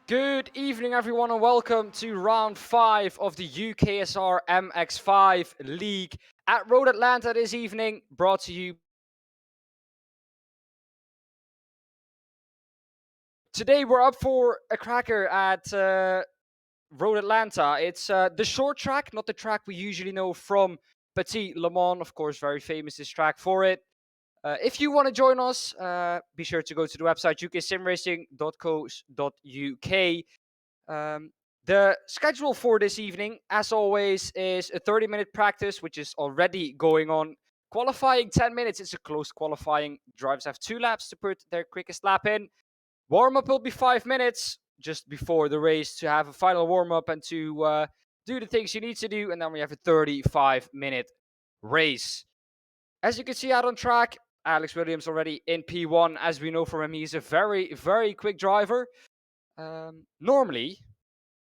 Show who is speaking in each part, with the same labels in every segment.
Speaker 1: Good evening, everyone, and welcome to round 5 of the UKSR MX5 League at Road Atlanta this evening. Brought to you. Today, we're up for a cracker at Road Atlanta. It's the short track, not the track we usually know from Petit Le Mans. Of course, very famous this track for it. If you want to join us, be sure to go to the website uksimracing.co.uk. The schedule for this evening, as always, is a 30-minute practice, which is already going on. Qualifying 10 minutes. It's a close qualifying. Drivers have 2 laps to put their quickest lap in. Warm-up will be 5 minutes just before the race to have a final warm-up and to do the things you need to do. And then we have a 35-minute race. As you can see out on track, Alex Williams already in P1. As we know from him, he's a very, very quick driver. Normally,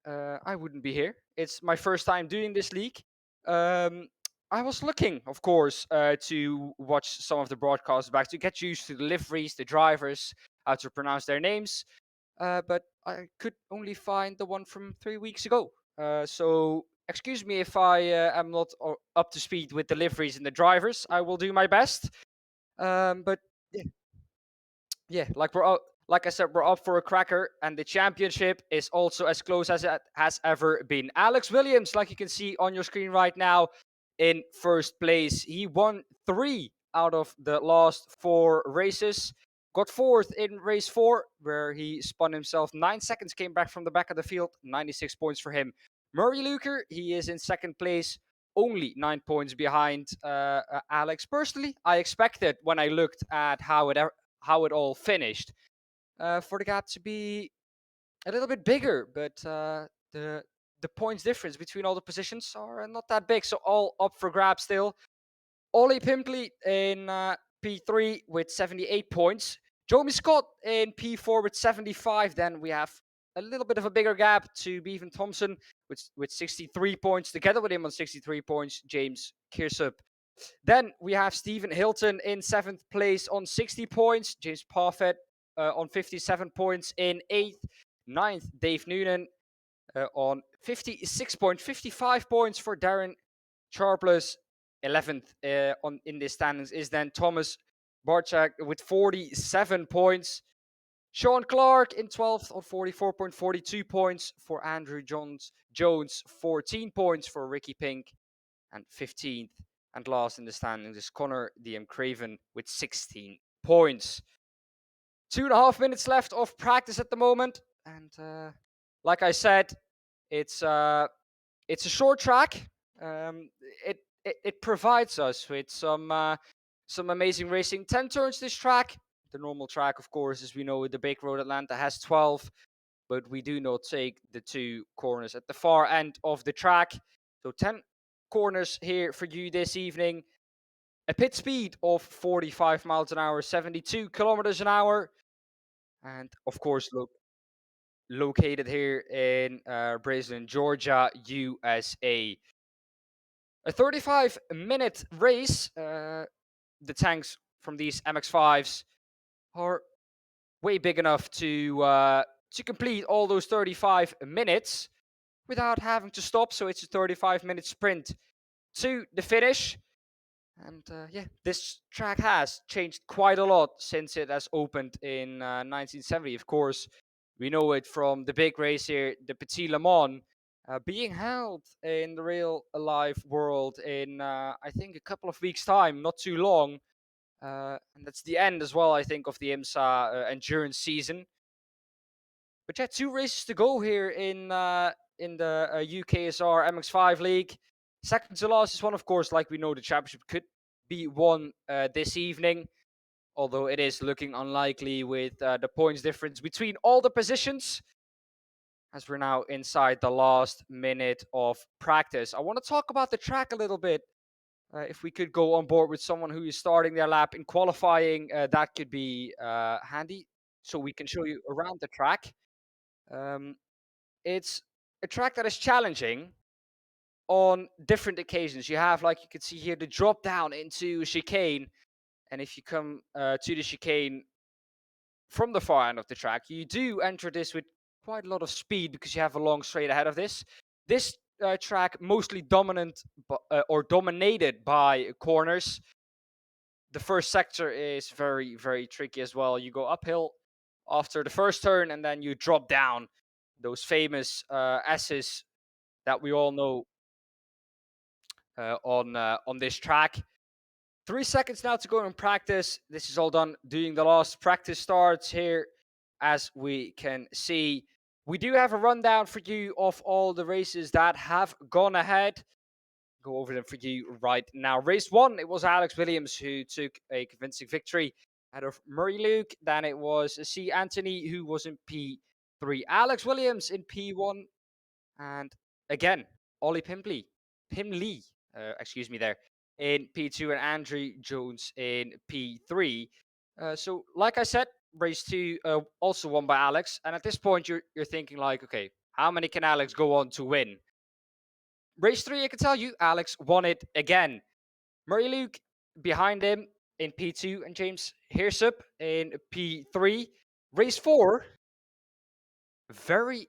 Speaker 1: I wouldn't be here. It's my first time doing this league. I was looking, of course, to watch some of the broadcasts back to get used to the liveries, the drivers, how to pronounce their names. But I could only find the one from 3 weeks ago. So excuse me if I am not up to speed with the liveries and the drivers. I will do my best. But yeah, yeah, like I said, we're up for a cracker, and the championship is also as close as it has ever been. Alex Williams, like you can see on your screen right now, in first place. He won 3 out of the last 4 races. Got 4th in race 4, where he spun himself 9 seconds, came back from the back of the field. 96 points for him. Murray Luker, he is in second place, only 9 points behind Alex. Personally, I expected when I looked at how it all finished, for the gap to be a little bit bigger, but the points difference between all the positions are not that big, so all up for grabs still. Ollie Pimpley in P3 with 78 points. Joey Scott in P4 with 75. Then we have a little bit of a bigger gap to Bevan Thompson with 63 points. Together with him on 63 points, James Kirsup. Then we have Stephen Hilton in 7th place on 60 points. James Parfitt on 57 points in 8th. 9th, Dave Noonan on 56 points. 55 points for Darren Sharpless. 11th in the standings is then Thomas Barchak with 47 points. Sean Clark in 12th on 44.42 points for Andrew Jones. 14 points for Ricky Pink. And 15th and last in the standings is Connor DM Craven with 16 points. 2.5 minutes left of practice at the moment, and like I said, it's a short track. It provides us with some amazing racing. 10 turns this track. The normal track, of course, as we know, the big road Atlanta has 12, but we do not take the 2 corners at the far end of the track. So 10 corners here for you this evening. A pit speed of 45 miles an hour, 72 kilometers an hour. And of course, located here in Brazil, Georgia, USA. A 35-minute race. The tanks from these MX5s are way big enough to complete all those 35 minutes without having to stop. So it's a 35-minute sprint to the finish. And yeah, this track has changed quite a lot since it has opened in 1970. Of course, we know it from the big race here, the Petit Le Mans, being held in the real alive world in, I think, a couple of weeks' time, not too long. And that's the end as well, I think, of the IMSA endurance season. But yeah, 2 races to go here in the UKSR MX5 League. Second to last is one, of course, like we know, the championship could be won this evening, although it is looking unlikely with the points difference between all the positions, as we're now inside the last minute of practice. I want to talk about the track a little bit. If we could go on board with someone who is starting their lap in qualifying, that could be handy, so we can show you around the track. It's a track that is challenging on different occasions. You have, like you can see here, the drop down into chicane. And if you come to the chicane from the far end of the track, you do enter this with quite a lot of speed because you have a long straight ahead of this. This track mostly dominated by corners. The first sector is very, very tricky as well. You go uphill after the first turn and then you drop down. Those famous S's that we all know on this track. 3 seconds now to go in practice. This is all done doing the last practice starts here. As we can see, we do have a rundown for you of all the races that have gone ahead. Go over them for you right now. Race 1, it was Alex Williams who took a convincing victory out of Murray Luke. Then it was C. Anthony who was in P3. Alex Williams in P1. And again, Ollie Pimley, excuse me there, in P2 and Andrew Jones in P3. So, like I said, race 2 also won by Alex. And at this point, you're thinking like, okay, how many can Alex go on to win? Race 3, I can tell you, Alex won it again. Murray Luke behind him in P2 and James Hearsup in P3. Race 4, very,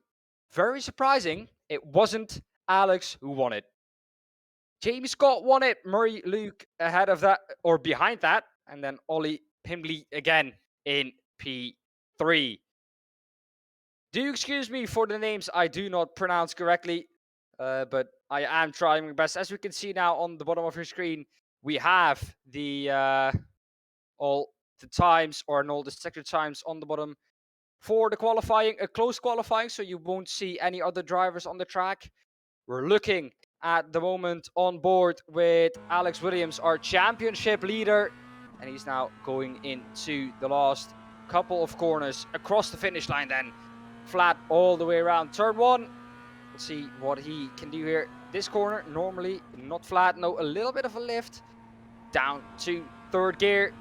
Speaker 1: very surprising. It wasn't Alex who won it. James Scott won it. Murray Luke ahead of that or behind that. And then Ollie Pimbley again in P3. Do excuse me for the names I do not pronounce correctly, but I am trying my best. As we can see now on the bottom of your screen, we have the all the times or all the sector times on the bottom for the qualifying, a close qualifying, so you won't see any other drivers on the track. We're looking at the moment on board with Alex Williams, our championship leader, and he's now going into the last couple of corners across the finish line then. Flat all the way around. Turn 1, let's see what he can do here. This corner, normally not flat, no, a little bit of a lift. Down to 3rd gear,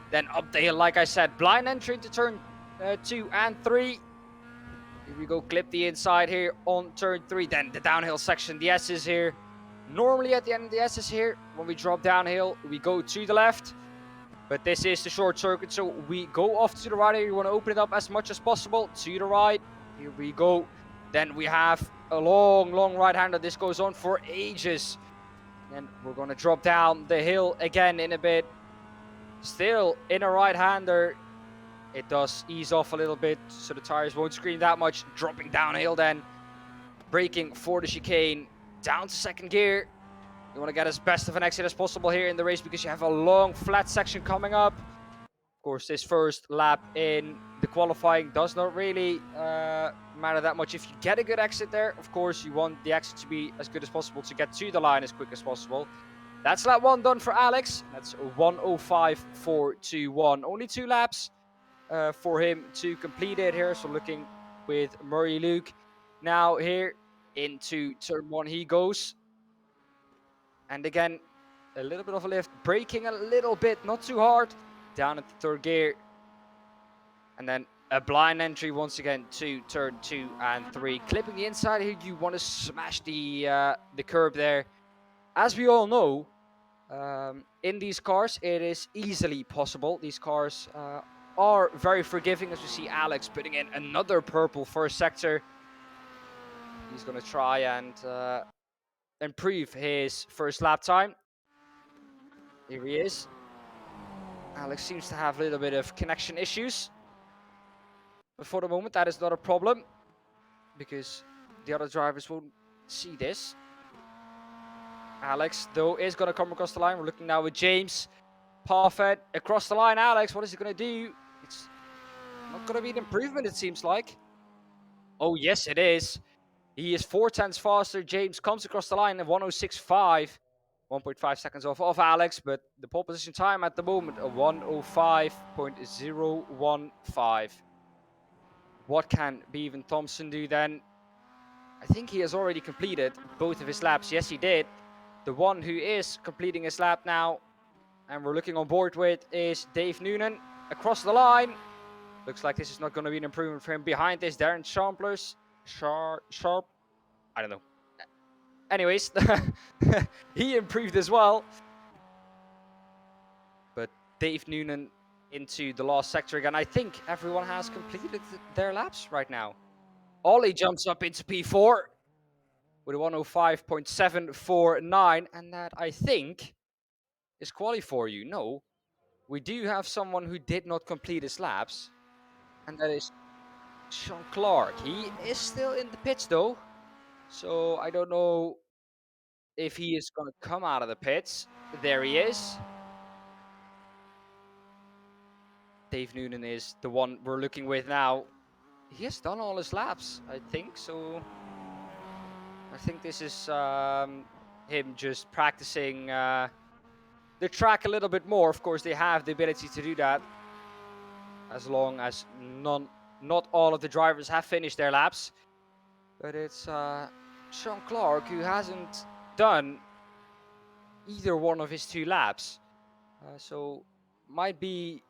Speaker 1: then up the hill, like I said. Blind entry into turn 2 and 3. Here we go, clip the inside here on turn 3. Then the downhill section, the S's here. Normally at the end of the S's here, when we drop downhill, we go to the left. But this is the short circuit, so we go off to the right here. You want to open it up as much as possible to the right. Here we go. Then we have a long, long right-hander. This goes on for ages. And we're going to drop down the hill again in a bit. Still in a right-hander. It does ease off a little bit, so the tires won't scream that much. Dropping downhill then. Braking for the chicane. Down to 2nd gear. You want to get as best of an exit as possible here in the race because you have a long flat section coming up. Of course, this first lap in the qualifying does not really matter that much. If you get a good exit there, of course, you want the exit to be as good as possible to get to the line as quick as possible. That's lap 1 done for Alex. That's 1:05.421. Only 2 laps for him to complete it here. So looking with Murray Luke. Now here into turn 1 he goes. And again, a little bit of a lift, braking a little bit, not too hard. Down at the 3rd gear. And then a blind entry once again to turn 2 and 3. Clipping the inside here, you want to smash the curb there. As we all know, in these cars, it is easily possible. These cars are very forgiving, as we see Alex putting in another purple first sector. He's going to try and improve his first lap time. Here he is. Alex seems to have a little bit of connection issues. But for the moment, that is not a problem because the other drivers won't see this. Alex, though, is going to come across the line. We're looking now with James. Parfitt across the line. Alex, what is he going to do? It's not going to be an improvement, it seems like. Oh, yes, it is. He is 4/10 faster. James comes across the line at 1:06.5. 1.5 seconds off of Alex, but the pole position time at the moment, a 1:05.015. What can Bevan Thompson do then? I think he has already completed both of his laps. Yes, he did. The one who is completing his lap now, and we're looking on board with, is Dave Noonan across the line. Looks like this is not going to be an improvement for him. Behind this, Darren Sharp. I don't know. Anyways, he improved as well. But Dave Noonan into the last sector again. I think everyone has completed their laps right now. Ollie jumps up into P4 with a 105.749, and that I think is quali for you. No, we do have someone who did not complete his laps, and that is Sean Clark. He is still in the pits though, so I don't know if he is going to come out of the pits. There he is. Dave Noonan is the one we're looking with now. He has done all his laps, I think, so I think this is him just practicing the track a little bit more. Of course, they have the ability to do that as long as not all of the drivers have finished their laps. But it's Sean Clark who hasn't done either one of his 2 laps. So might be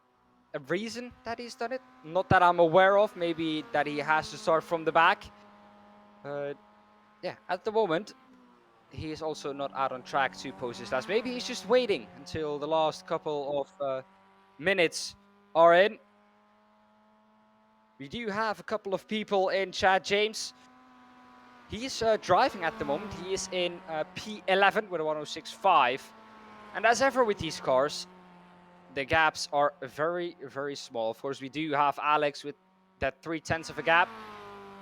Speaker 1: a reason that he's done it. Not that I'm aware of. Maybe that he has to start from the back. But yeah, at the moment, he is also not out on track to post his laps. Maybe he's just waiting until the last couple of minutes are in. We do have a couple of people in chat. James, he is driving at the moment. He is in P11 with a 106.5. And as ever with these cars, the gaps are very, very small. Of course, we do have Alex with that 0.3 of a gap.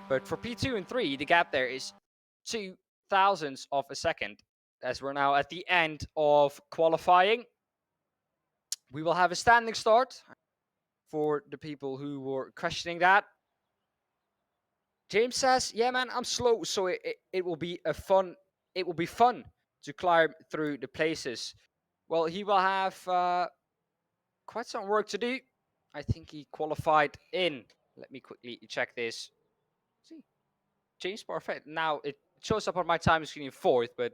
Speaker 1: But for P2 and 3, the gap there is 2 thousandths of a second. As we're now at the end of qualifying, we will have a standing start for the people who were questioning that. James says, yeah, man, I'm slow, so it will be fun to climb through the places. Well, he will have quite some work to do. I think he qualified in. Let me quickly check this. See, James Parfitt. Now it shows up on my time screen in 4th, but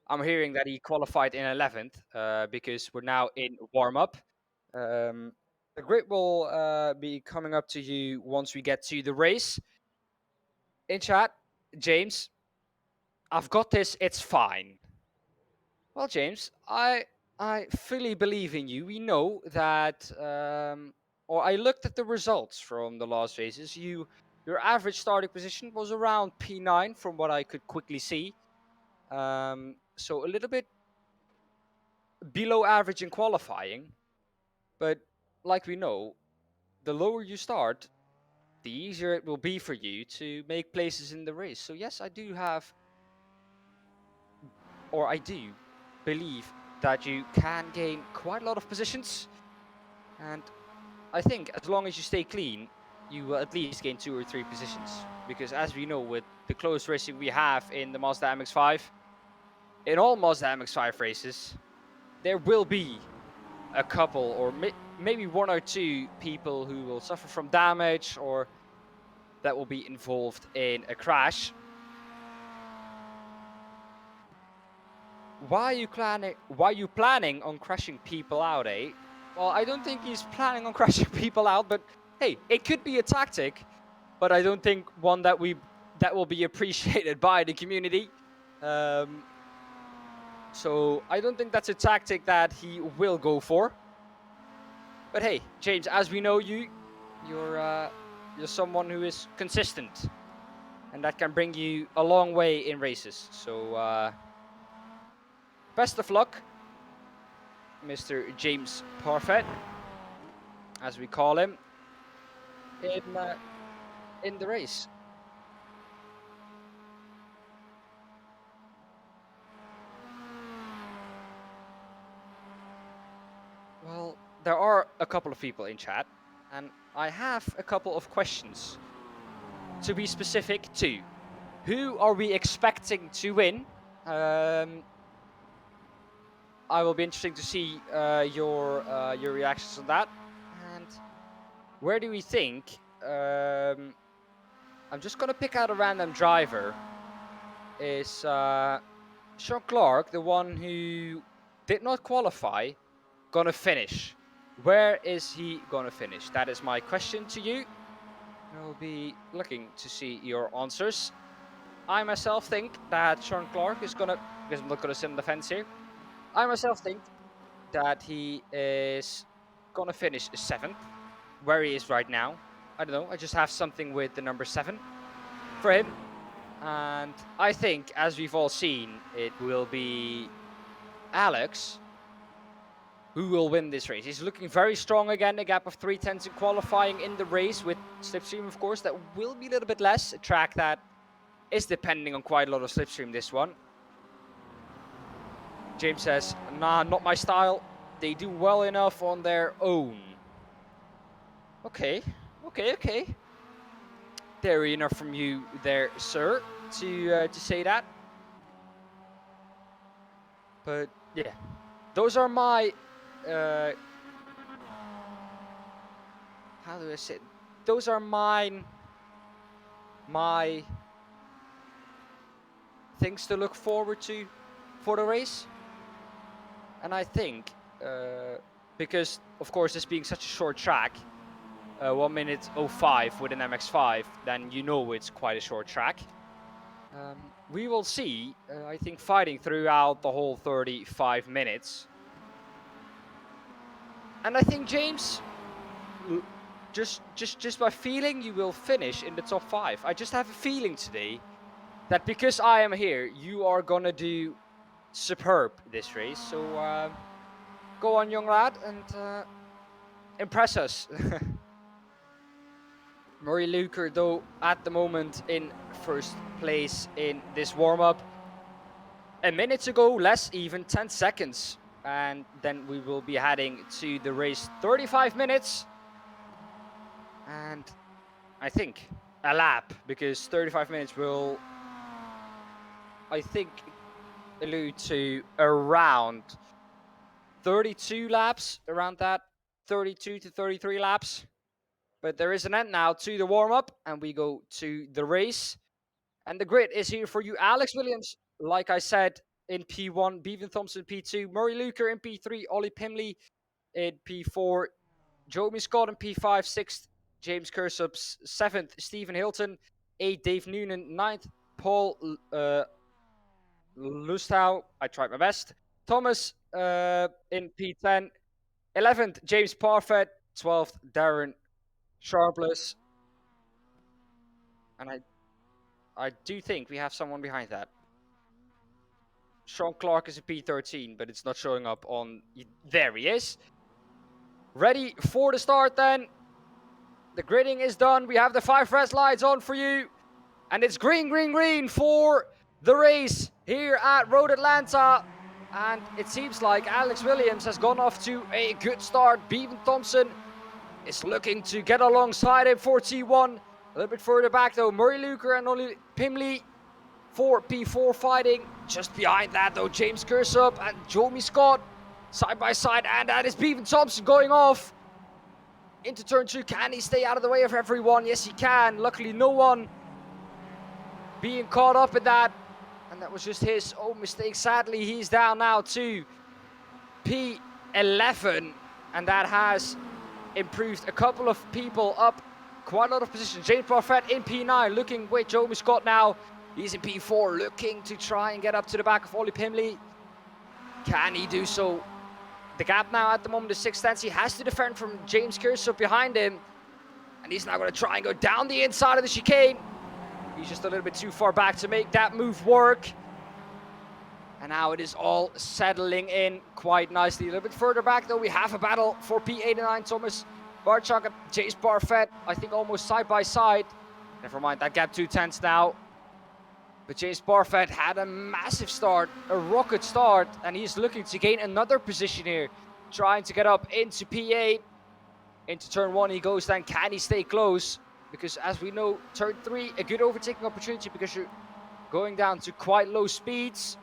Speaker 1: I'm hearing that he qualified in 11th because we're now in warm up. The grid will be coming up to you once we get to the race. In chat, James, I've got this. It's fine. Well, James, I fully believe in you. We know that, or I looked at the results from the last races. Your average starting position was around P9, from what I could quickly see. So a little bit below average in qualifying, but like we know, the lower you start, the easier it will be for you to make places in the race. So yes, I do believe that you can gain quite a lot of positions, and I think as long as you stay clean, you will at least gain 2 or 3 positions. Because as we know, with the close racing we have in the Mazda MX5, in all Mazda MX5 races, there will be a couple or maybe 1 or 2 people who will suffer from damage or that will be involved in a crash. Why are you planning on crashing people out, eh? Well, I don't think he's planning on crashing people out, but hey, it could be a tactic, but I don't think one that will be appreciated by the community. So I don't think that's a tactic that he will go for. But hey, James, as we know you're someone who is consistent, and that can bring you a long way in races. So best of luck, Mr. James Parfitt, as we call him, in the race. Well, there are a couple of people in chat, and I have a couple of questions. To be specific, to who are we expecting to win? I will be interesting to see your reactions on that. And where do we think? I'm just gonna pick out a random driver. Is Sean Clark, the one who did not qualify, gonna finish? Where is he gonna finish? That is my question to you. I'll be looking to see your answers. I myself think that Sean Clark is gonna, because I'm not gonna sit on the fence here. I myself think that he is gonna finish 7th, where he is right now. I don't know. I just have something with the number 7. for him. And I think, as we've all seen, it will be Alex who will win this race. He's looking very strong again, a gap of 3/10 in qualifying in the race with slipstream, of course. That will be a little bit less, a track that is depending on quite a lot of slipstream, this one. James says, nah, not my style. They do well enough on their own. Okay. Dairy enough from you there, sir, to say that. But yeah, those are my how do I say it? Those are my things to look forward to for the race. And I think because of course this being such a short track, 1 minute 05 with an MX5, then you know it's quite a short track. We will see, I think, fighting throughout the whole 35 minutes. And I think, James, just by feeling, you will finish in the top 5. I just have a feeling today that because I am here, you are gonna do superb this race. So go on, young lad, and impress us. Murray Luker, though, at the moment in first place in this warm-up. A minute to go, less even 10 seconds. And then we will be heading to the race 35 minutes. And I think a lap, because 35 minutes will, I think, allude to around 32 laps, around that, 32 to 33 laps. But there is an end now to the warm-up, and we go to the race. And the grid is here for you. Alex Williams, like I said, in P1, Bevan Thompson P2, Murray Luker in P3, Ollie Pimley in P4, Joey Scott in P5, 6th, James Kirsup, 7th, Stephen Hilton, 8th, Dave Noonan, 9th, Paul Lustau, I tried my best, Thomas in P10, 11th, James Parfitt, 12th, Darren Sharpless, and I do think we have someone behind that. Sean Clark is a P13, but it's not showing up on... There he is. Ready for the start then. The gridding is done. We have the 5 red lights on for you. And it's green, green, green for the race here at Road Atlanta. And it seems like Alex Williams has gone off to a good start. Bevan Thompson is looking to get alongside him for T1. A little bit further back though, Murray Luker and Ollie Pimley for P4 fighting. Just behind that though, James Kirsup and Joey Scott side by side, and that is Bevan Thompson going off into turn 2. Can he stay out of the way of everyone? Yes, he can. Luckily, no one being caught up in that, and that was just his own mistake. Sadly, he's down now to P11, and that has improved a couple of people up quite a lot of positions. James Parfitt in P9, looking with Joey Scott now. He's in P4, looking to try and get up to the back of Ollie Pimley. Can he do so? The gap now at the moment is 6/10. He has to defend from James Kirsup behind him. And he's now going to try and go down the inside of the chicane. He's just a little bit too far back to make that move work. And now it is all settling in quite nicely. A little bit further back though, we have a battle for P89. Thomas Barchuk and James Parfitt, I think almost side by side. Never mind, that gap 2/10 now. But James Parfitt had a massive start, a rocket start, and he's looking to gain another position here, trying to get up into P8. Into turn 1 he goes then. Can he stay close? Because as we know, turn 3, a good overtaking opportunity because you're going down to quite low speeds.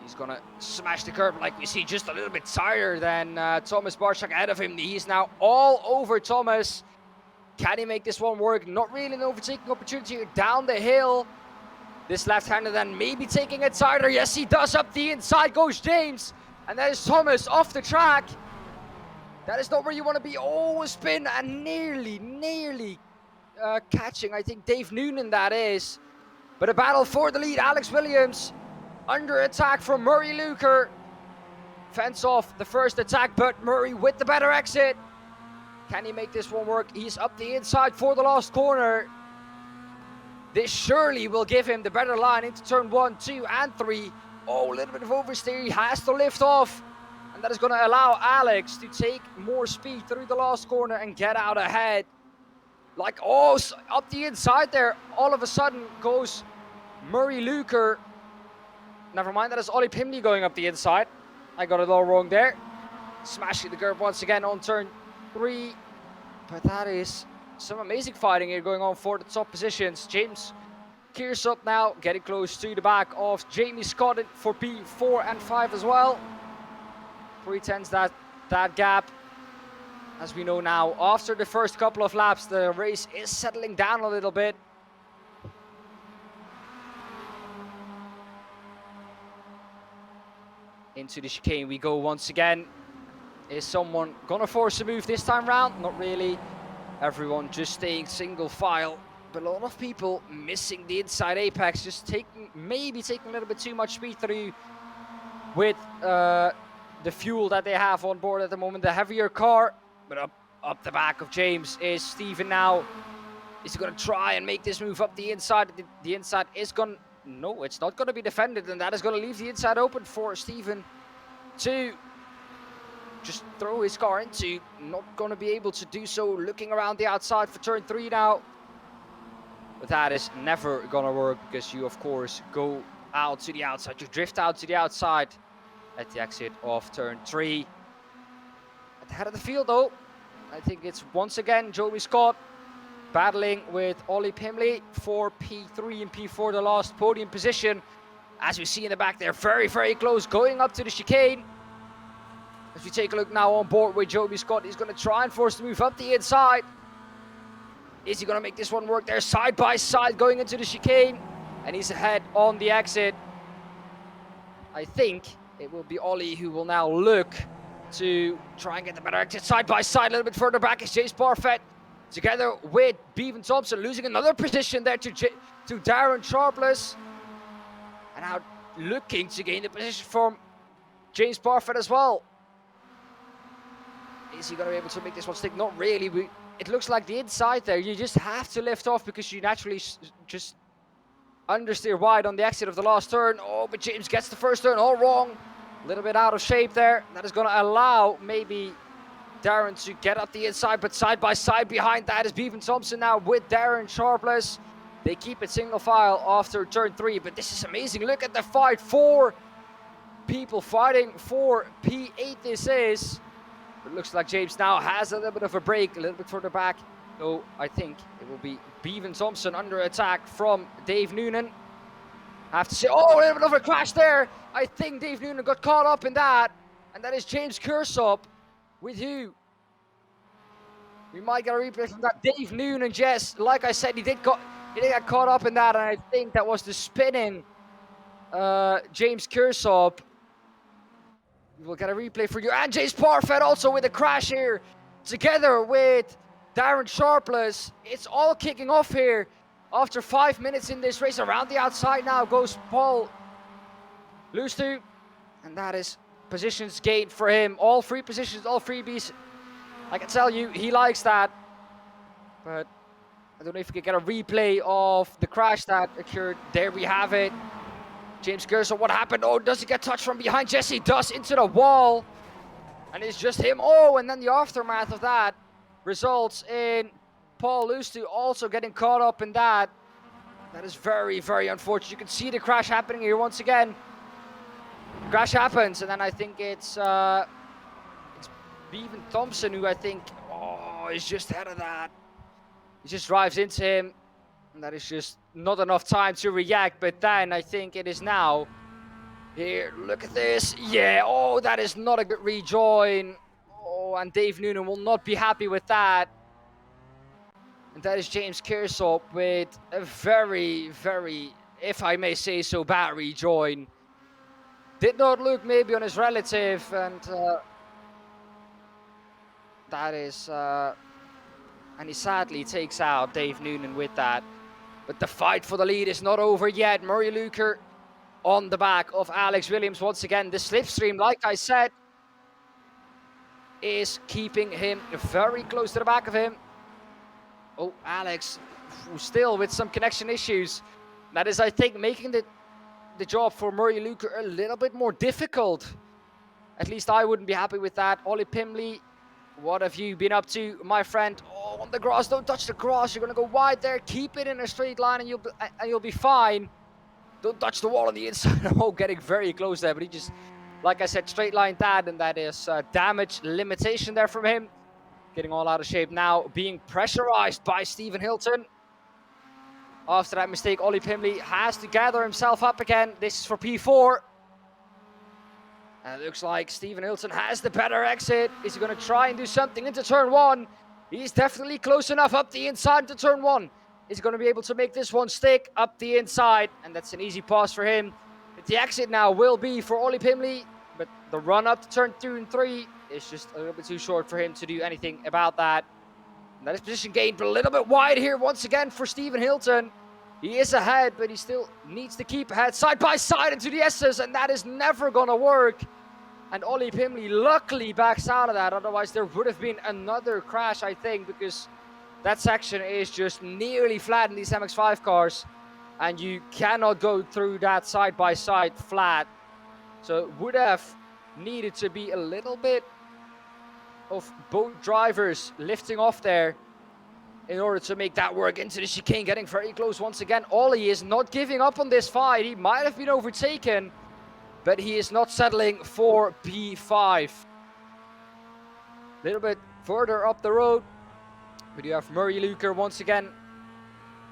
Speaker 1: He's gonna smash the curb like we see, just a little bit tighter than Thomas Barchuk ahead of him. He's now all over Thomas. Can he make this one work? Not really an overtaking opportunity here down the hill. This left-hander then maybe taking it tighter. Yes, he does. Up the inside goes James. And that is Thomas off the track. That is not where you want to be. Oh, a spin and nearly catching, I think, Dave Noonan, that is. But a battle for the lead. Alex Williams under attack from Murray Luker. Fence off the first attack, but Murray with the better exit. Can he make this one work? He's up the inside for the last corner. This surely will give him the better line into turn 1, 2, and 3. Oh, a little bit of oversteer. He has to lift off. And that is going to allow Alex to take more speed through the last corner and get out ahead. Like, oh, up the inside there. All of a sudden goes Murray Luker. Never mind, that is Ollie Pimley going up the inside. I got it all wrong there. Smashing the curb once again on turn 3. But that is some amazing fighting here going on for the top positions. James Kearsop now getting close to the back of Jamie Scott for P4 and 5 as well. 3/10s that gap. As we know now, after the first couple of laps, the race is settling down a little bit. Into the chicane we go once again. Is someone gonna force a move this time round? Not really. Everyone just staying single file. But a lot of people missing the inside apex, just maybe taking a little bit too much speed through with the fuel that they have on board at the moment. The heavier car, but up the back of James is Steven now. Is he gonna try and make this move up the inside? The inside is gonna, no, it's not gonna be defended, and that is gonna leave the inside open for Steven to just throw his car into. Not gonna be able to do so, looking around the outside for turn 3 now. But that is never gonna work, because you of course go out to the outside, you drift out to the outside at the exit of turn 3. At the head of the field though, I think it's once again Joey Scott battling with Ollie Pimley for P3 and P4, the last podium position. As we see in the back, they're very, very close, going up to the chicane. As we take a look now on board with Joey Scott, he's going to try and force the move up the inside. Is he going to make this one work? They're side by side going into the chicane, and he's ahead on the exit. I think it will be Ollie who will now look to try and get the better exit. Side by side, a little bit further back is Chase Parfitt, together with Bevan Thompson, losing another position there to Darren Sharpless. And now looking to gain the position from James Parfitt as well. Is he going to be able to make this one stick? Not really. It looks like the inside there, you just have to lift off because you naturally just understeer wide on the exit of the last turn. Oh, but James gets the first turn all wrong. A little bit out of shape there. That is going to allow maybe Darren to get up the inside, but side by side behind that is Bevan Thompson now with Darren Sharpless. They keep it single file after turn 3, but this is amazing. Look at the fight. 4 people fighting for P8 this is. It looks like James now has a little bit of a break, a little bit further back. So I think it will be Bevan Thompson under attack from Dave Noonan. I have to say, oh, a little bit of a crash there. I think Dave Noonan got caught up in that. And that is James Kearsop with who? We might get a replay from that. Dave Noonan, Jess, like I said, he did get caught up in that. And I think that was the spinning James Kearsop. We'll get a replay for you. And James Parfitt also with a crash here, together with Darren Sharpless. It's all kicking off here after 5 minutes in this race. Around the outside now goes Paul Lustu, and that is positions gained for him. All 3 positions, all freebies. I can tell you, he likes that. But I don't know if we can get a replay of the crash that occurred. There we have it. James Kearsop, what happened? Oh, does he get touched from behind? Yes, he does, into the wall. And it's just him. Oh, and then the aftermath of that results in Paul Lustu also getting caught up in that. That is very, very unfortunate. You can see the crash happening here once again. The crash happens, and then I think it's Bevan Thompson who I think, is just ahead of that. He just drives into him. And that is just not enough time to react, but then I think it is now. Here, look at this. Yeah, oh, that is not a good rejoin. Oh, and Dave Noonan will not be happy with that. And that is James Kearsop with a very, very, if I may say so, bad rejoin. Did not look maybe on his relative, and that is, and he sadly takes out Dave Noonan with that. But the fight for the lead is not over yet. Murray Luker on the back of Alex Williams once again. The slipstream, like I said, is keeping him very close to the back of him. Oh, Alex still with some connection issues. That is, I think, making the job for Murray Luker a little bit more difficult. At least I wouldn't be happy with that. Ollie Pimley, what have you been up to, my friend? Oh, on the grass, don't touch the grass. You're gonna go wide there. Keep it in a straight line and you'll be fine. Don't touch the wall on the inside. Oh, getting very close there, but he just, like I said, straight line that, and that is damage limitation there from him. Getting all out of shape now, being pressurized by Stephen Hilton. After that mistake, Ollie Pimley has to gather himself up again. This is for P4. And it looks like Stephen Hilton has the better exit. Is he going to try and do something into turn 1? He's definitely close enough up the inside to turn 1. Is he going to be able to make this one stick up the inside? And that's an easy pass for him. But the exit now will be for Ollie Pimley. But the run up to turn 2 and 3 is just a little bit too short for him to do anything about that. And that is position gained, but a little bit wide here once again for Stephen Hilton. He is ahead, but he still needs to keep ahead. Side by side into the S's, and that is never going to work. And Ollie Pimley luckily backs out of that. Otherwise, there would have been another crash, I think, because that section is just nearly flat in these MX5 cars. And you cannot go through that side by side flat. So it would have needed to be a little bit of both drivers lifting off there in order to make that work into the chicane. Getting very close once again. Ollie is not giving up on this fight. He might have been overtaken, but he is not settling for P5. A little bit further up the road, we do have Murray Luker once again,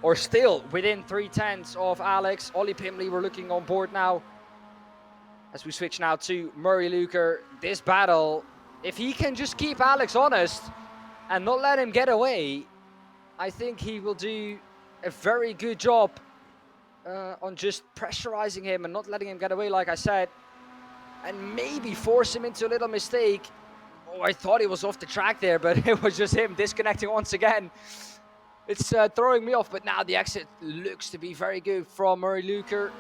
Speaker 1: or still within 3/10 of Alex. Ollie Pimley, we're looking on board now. As we switch now to Murray Luker, this battle, if he can just keep Alex honest and not let him get away, I think he will do a very good job on just pressurizing him and not letting him get away, like I said, and maybe force him into a little mistake. Oh, I thought he was off the track there, but it was just him disconnecting once again. It's throwing me off, but now the exit looks to be very good from Murray Luker.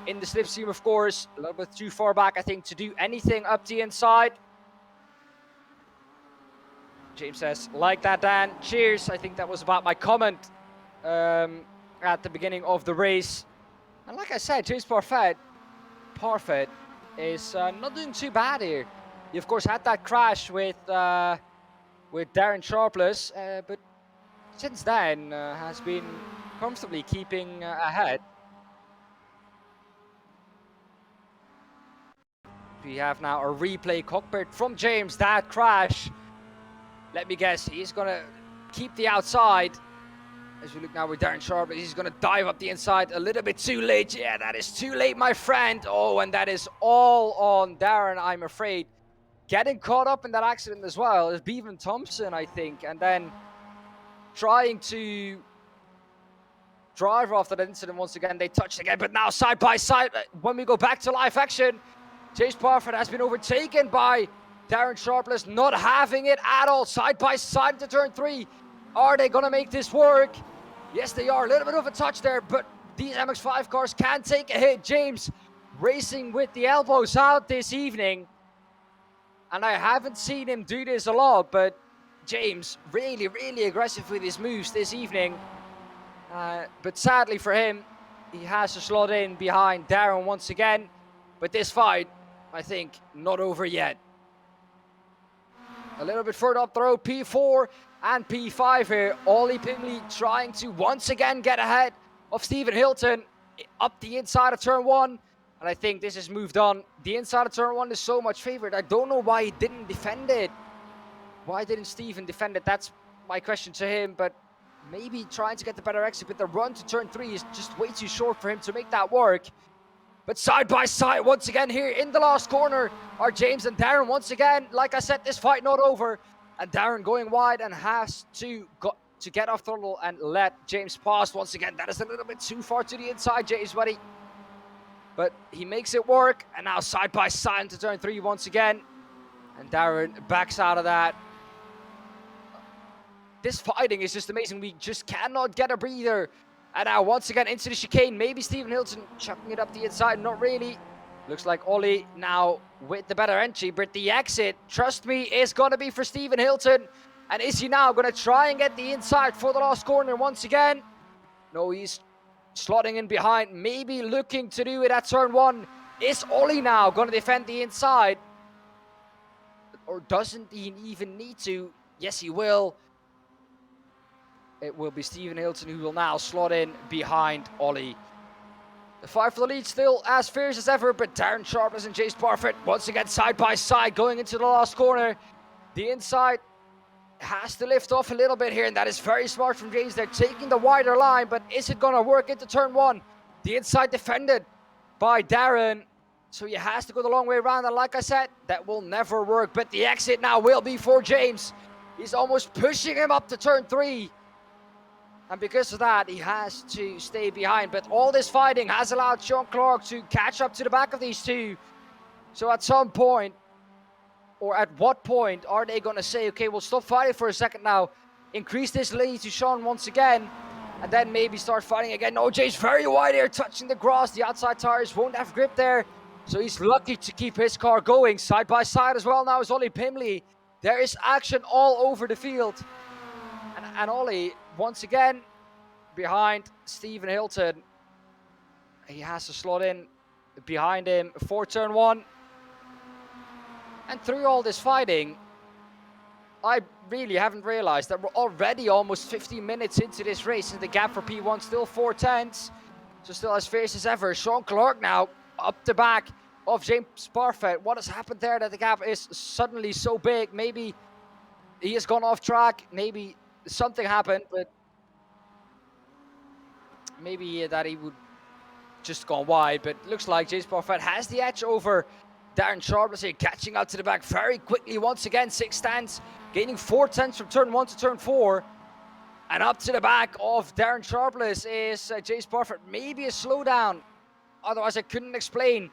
Speaker 1: In the slipstream, of course, a little bit too far back, I think, to do anything up the inside. James says, like that, Dan. Cheers. I think that was about my comment at the beginning of the race. And like I said, James Parfitt is not doing too bad here. He, of course, had that crash with Darren Sharpless, but since then has been comfortably keeping ahead. We have now a replay cockpit from James. That crash, let me guess, he's going to keep the outside. As we look now with Darren Sharpless, he's going to dive up the inside a little bit too late. Yeah, that is too late, my friend. Oh, and that is all on Darren, I'm afraid. Getting caught up in that accident as well is Bevan Thompson, I think. And then trying to drive after that incident once again. They touched again, but now side by side. When we go back to live action, James Parfitt has been overtaken by Darren Sharpless, not having it at all. Side by side to turn 3. Are they going to make this work? Yes, they are. A little bit of a touch there, but these MX5 cars can take a hit. James racing with the elbows out this evening. And I haven't seen him do this a lot, but James really, really aggressive with his moves this evening. But sadly for him, he has to slot in behind Darren once again. But this fight, I think, not over yet. A little bit further up the road, P4 and P5 here. Ollie Pimley trying to once again get ahead of Stephen Hilton up the inside of turn 1. And I think this has moved on. The inside of turn 1 is so much favored. I don't know why he didn't defend it. Why didn't Stephen defend it? That's my question to him. But maybe trying to get the better exit. But the run to turn 3 is just way too short for him to make that work. But side by side once again here in the last corner are James and Darren once again. Like I said, this fight not over. And Darren going wide and has to get off throttle and let James pass once again. That is a little bit too far to the inside, James, buddy. But he makes it work. And now side by side into turn 3 once again. And Darren backs out of that. This fighting is just amazing. We just cannot get a breather. And now once again into the chicane. Maybe Stephen Hilton chucking it up the inside. Not really. Looks like Ollie now with the better entry. But the exit, trust me, is going to be for Stephen Hilton. And is he now going to try and get the inside for the last corner once again? No, he's slotting in behind, maybe looking to do it at turn 1. Is Ollie now going to defend the inside? Or doesn't he even need to? Yes, he will. It will be Stephen Hilton who will now slot in behind Ollie. The fight for the lead still as fierce as ever, but Darren Sharpless and James Parfitt once again side by side going into the last corner. The inside has to lift off a little bit here, and that is very smart from James. They're taking the wider line, but is it going to work into turn 1? The inside defended by Darren, so he has to go the long way around, and like I said, that will never work, but the exit now will be for James. He's almost pushing him up to turn 3. And because of that, he has to stay behind. But all this fighting has allowed Sean Clark to catch up to the back of these two. So at some point, or at what point, are they going to say, okay, we'll stop fighting for a second now, increase this lead to Sean once again, and then maybe start fighting again? No, Jay's very wide here, touching the grass. The outside tires won't have grip there. So he's lucky to keep his car going. Side by side as well now is Ollie Pimley. There is action all over the field. And Ollie, once again, behind Stephen Hilton. He has to slot in behind him for turn 1. And through all this fighting, I really haven't realized that we're already almost 15 minutes into this race, and the gap for P1 still 4 tenths. So still as fierce as ever. Sean Clark now up the back of James Parfitt. What has happened there that the gap is suddenly so big? Maybe he has gone off track. Maybe something happened, but maybe that he would just gone wide. But looks like James Parfitt has the edge over Darren Sharpless here, catching out to the back very quickly once again. 6 tenths, gaining 4 tenths from turn 1 to turn 4. And up to the back of Darren Sharpless is James Parfitt. Maybe a slowdown. Otherwise, I couldn't explain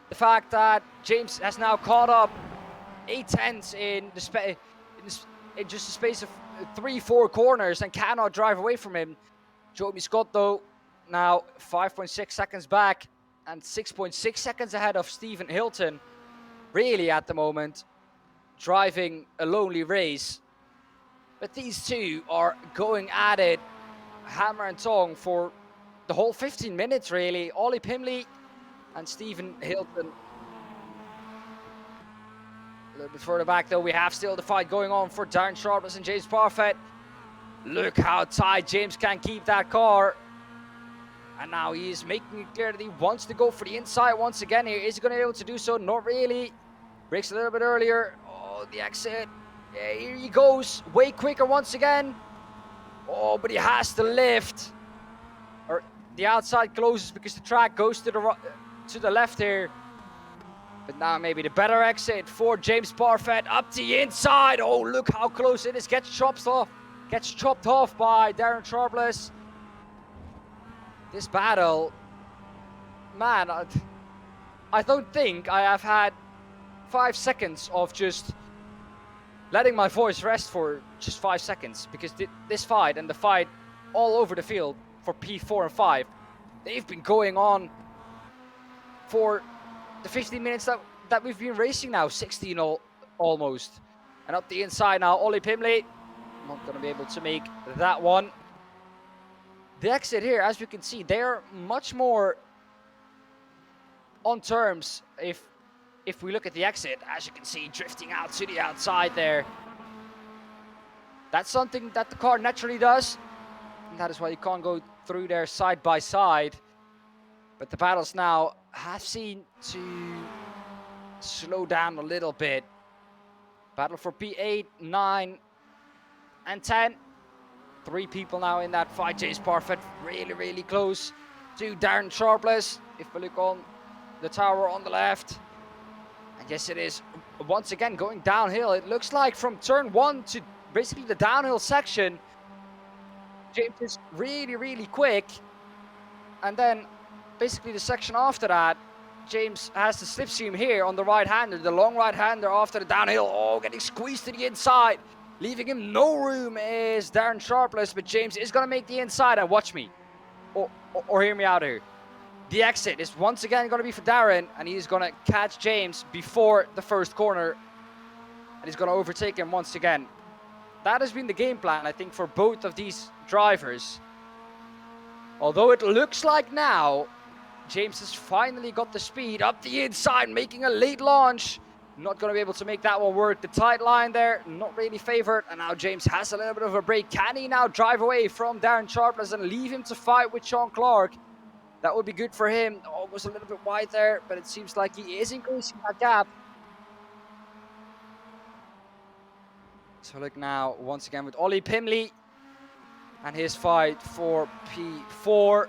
Speaker 1: the fact that James has now caught up 8 tenths in just the space of 3-4 corners and cannot drive away from him. Joby Scott, though, now 5.6 seconds back and 6.6 seconds ahead of Stephen Hilton. Really, at the moment, driving a lonely race. But these two are going at it hammer and tong for the whole 15 minutes, really. Ollie Pimley and Stephen Hilton. A little bit further back, though, we have still the fight going on for Darren Sharpless and James Parfitt. Look how tight James can keep that car. And now he is making it clear that he wants to go for the inside once again here. Is he going to be able to do so? Not really. Brakes a little bit earlier. Oh, the exit. Yeah, here he goes. Way quicker once again. Oh, but he has to lift. Or the outside closes because the track goes to the left here. But now maybe the better exit for James Parfitt. Up the inside. Oh, look how close it is. Gets chopped off by Darren Sharpless. This battle, man, I don't think I have had 5 seconds of just letting my voice rest for just 5 seconds, because this fight and the fight all over the field for P4 and 5, they've been going on for the 15 minutes that we've been racing now, 16 almost. And up the inside now, Ollie Pimley, not going to be able to make that one. The exit here, as you can see, they're much more on terms if we look at the exit. As you can see, drifting out to the outside there. That's something that the car naturally does, and that is why you can't go through there side by side. But the battles now have seemed to slow down a little bit. Battle for P8, 9, and 10. 3 people now in that fight. James Parfitt really, really close to Darren Sharpless. If we look on the tower on the left. And yes, it is once again going downhill. It looks like from turn 1 to basically the downhill section, James is really, really quick. And then basically the section after that, James has the slipstream here on the right-hander, the long right-hander after the downhill. Oh, getting squeezed to the inside. Leaving him no room is Darren Sharpless, but James is going to make the inside, and watch me. Or hear me out here. The exit is once again going to be for Darren, and he's going to catch James before the first corner. And he's going to overtake him once again. That has been the game plan, I think, for both of these drivers. Although it looks like now James has finally got the speed up the inside, making a late launch. Not going to be able to make that one work. The tight line there, not really favored. And now James has a little bit of a break. Can he now drive away from Darren Sharpless and leave him to fight with Sean Clark? That would be good for him. Oh, was a little bit wide there, but it seems like he is increasing that gap. So look now, once again with Ollie Pimley and his fight for P4.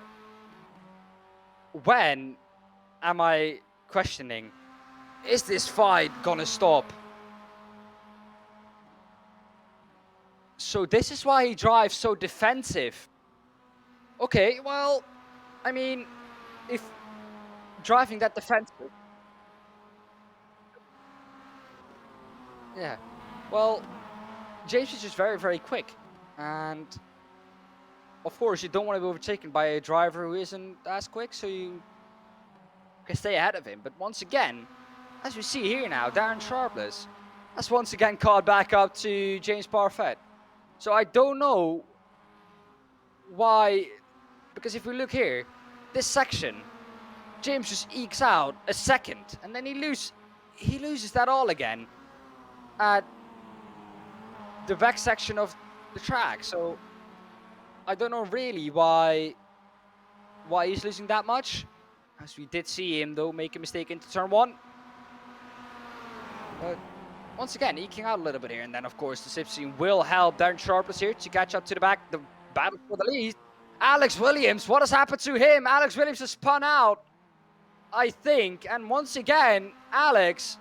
Speaker 1: When am I questioning, is this fight gonna stop? So this is why he drives so defensive. Okay, well, I mean, if driving that defensive. Yeah, well, James is just very, very quick. And of course, you don't want to be overtaken by a driver who isn't as quick, so you can stay ahead of him. But once again, as we see here now, Darren Sharpless has once again caught back up to James Parfitt. So I don't know why, because if we look here, this section, James just ekes out a second, and then he loses that all again at the back section of the track. So I don't know really why he's losing that much, as we did see him though make a mistake into turn 1. But once again, eking out a little bit here, and then of course the slipstream will help Darren Sharpless here to catch up to the back. The battle for the lead. Alex Williams, what has happened to him? Alex Williams has spun out, I think, and once again, Alex,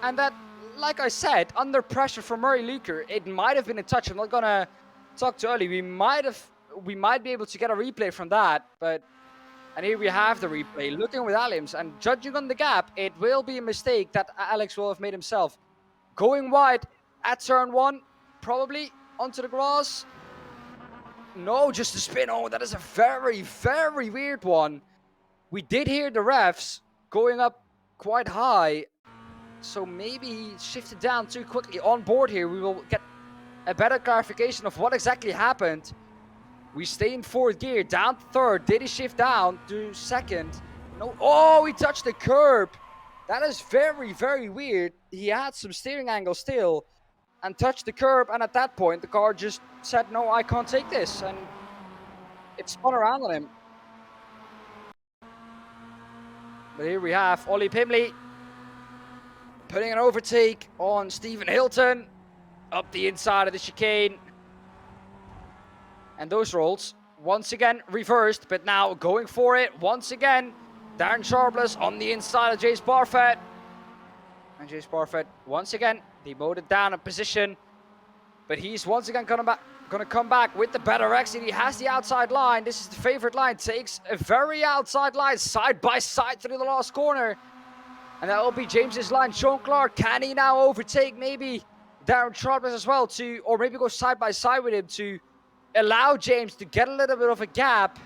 Speaker 1: and that, like I said, under pressure from Murray Luker, it might have been a touch. I'm not gonna talk too early. We might be able to get a replay from that, but, and here we have the replay. Looking with Williams and judging on the gap, it will be a mistake that Alex will have made himself. Going wide at turn 1, probably onto the grass. No, just a spin. Oh, that is a very, very weird one. We did hear the refs going up quite high, so maybe he shifted down too quickly. On board here, we will get a better clarification of what exactly happened. We stay in 4th gear, down to 3rd. Did he shift down to 2nd? No. Oh, he touched the curb. That is very, very weird. He had some steering angle still and touched the curb, and at that point, the car just said, no, I can't take this, and it spun around on him. But here we have Ollie Pimley putting an overtake on Stephen Hilton up the inside of the chicane. And those rolls, once again, reversed, but now going for it once again. Darren Sharpless on the inside of James Parfitt. And James Parfitt, once again, demoted down a position. But he's once again gonna come back with the better exit. He has the outside line. This is the favorite line. Takes a very outside line, side by side through the last corner. And that will be James's line. Sean Clark, can he now overtake maybe Darren Sharpless as well, to, or maybe go side by side with him to allow James to get a little bit of a gap?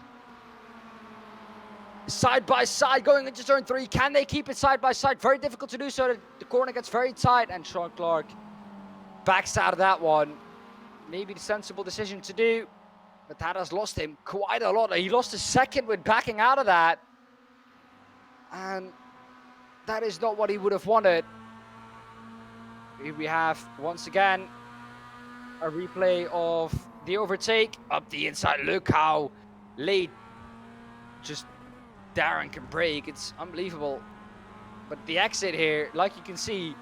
Speaker 1: Side by side going into turn 3. Can they keep it side by side? Very difficult to do so. The corner gets very tight, and Sean Clark backs out of that one. Maybe the sensible decision to do, but that has lost him quite a lot. He lost a second with backing out of that, and that is not what he would have wanted. Here we have, once again, a replay of the overtake up the inside. Look how late just Darren can brake. It's unbelievable. But the exit here, like you can see,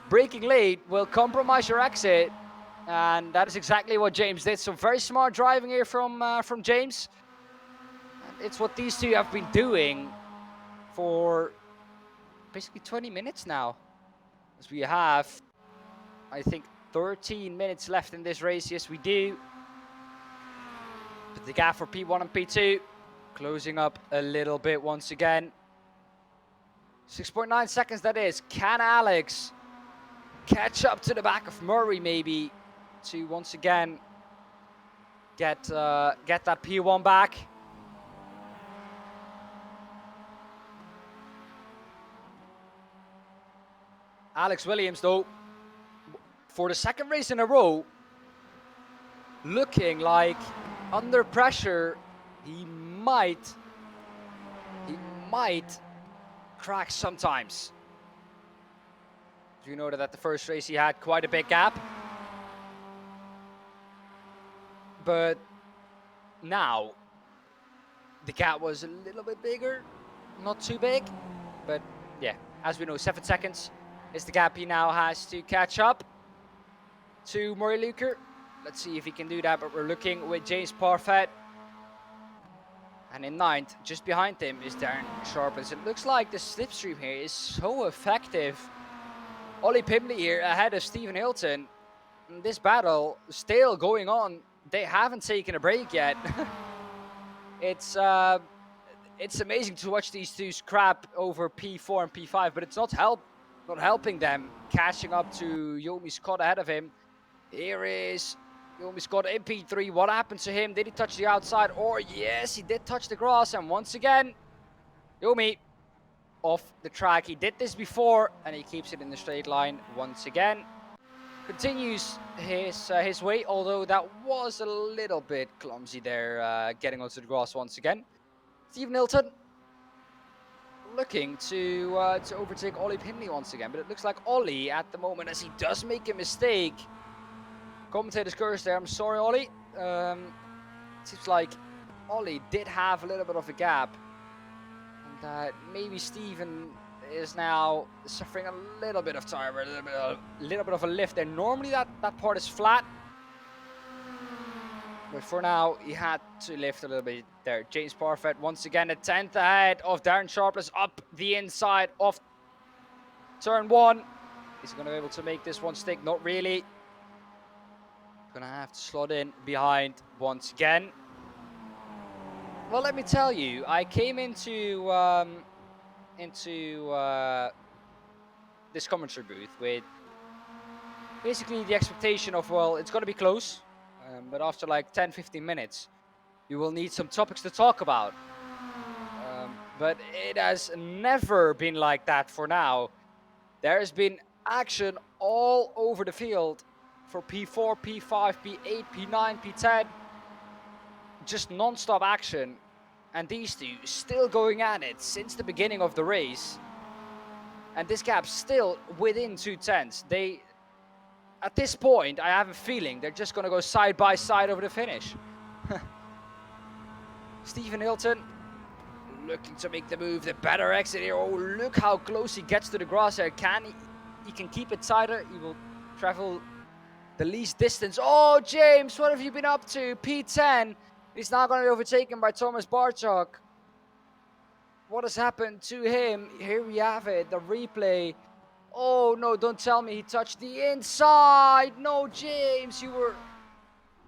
Speaker 1: braking late will compromise your exit, and that is exactly what James did. So very smart driving here from James. And it's what these two have been doing for basically 20 minutes now, as we have, I think, 13 minutes left in this race. Yes, we do. But the gap for P1 and P2 closing up a little bit once again. 6.9 seconds, that is. Can Alex catch up to the back of Murray maybe to once again get that P1 back? Alex Williams, though, for the second race in a row, looking like under pressure, he might crack sometimes. Do you know that at the first race he had quite a big gap? But now the gap was a little bit bigger, not too big, but yeah, as we know, 7 seconds is the gap he now has to catch up to Murray Luker. Let's see if he can do that, but we're looking with James Parfitt. And in 9th, just behind him, is Darren Sharpless. It looks like the slipstream here is so effective. Ollie Pimley here ahead of Stephen Hilton. This battle still going on. They haven't taken a break yet. It's amazing to watch these two scrap over P4 and P5, but it's not helping them catching up to Yomi Scott ahead of him. Here is Yomi Scott in P3. What happened to him? Did he touch the outside? Or yes, he did touch the grass. And once again, Yomi off the track. He did this before, and he keeps it in the straight line once again. Continues his way, although that was a little bit clumsy there, getting onto the grass once again. Stephen Hilton looking to overtake Ollie Pimley once again, but it looks like Ollie at the moment, as he does make a mistake. Commentator's curse there. I'm sorry, Ollie. Seems like Ollie did have a little bit of a gap, and maybe Stephen is now suffering a little bit of time, or a little bit of a lift there. Normally that part is flat, but for now he had to lift a little bit there. James Parfitt once again a 10th ahead of Darren Sharpless up the inside of turn 1. Is he going to be able to make this one stick? Not really. Gonna have to slot in behind once again. Well, let me tell you, I came into this commentary booth with basically the expectation of, well, it's gonna be close, but after like 10-15 minutes you will need some topics to talk about, but it has never been like that for now. There has been action all over the field for P4, P5, P8, P9, P10, just non-stop action, and these two still going at it since the beginning of the race, and this gap still within 2/10. They, at this point, I have a feeling they're just going to go side by side over the finish. Stephen Hilton looking to make the move, the better exit here. Oh, look how close he gets to the grass here. He can keep it tighter. He will travel the least distance. Oh, James, what have you been up to? P10. He's now going to be overtaken by Thomas Barchuk. What has happened to him? Here we have it, the replay. Oh, no, don't tell me he touched the inside. No, James,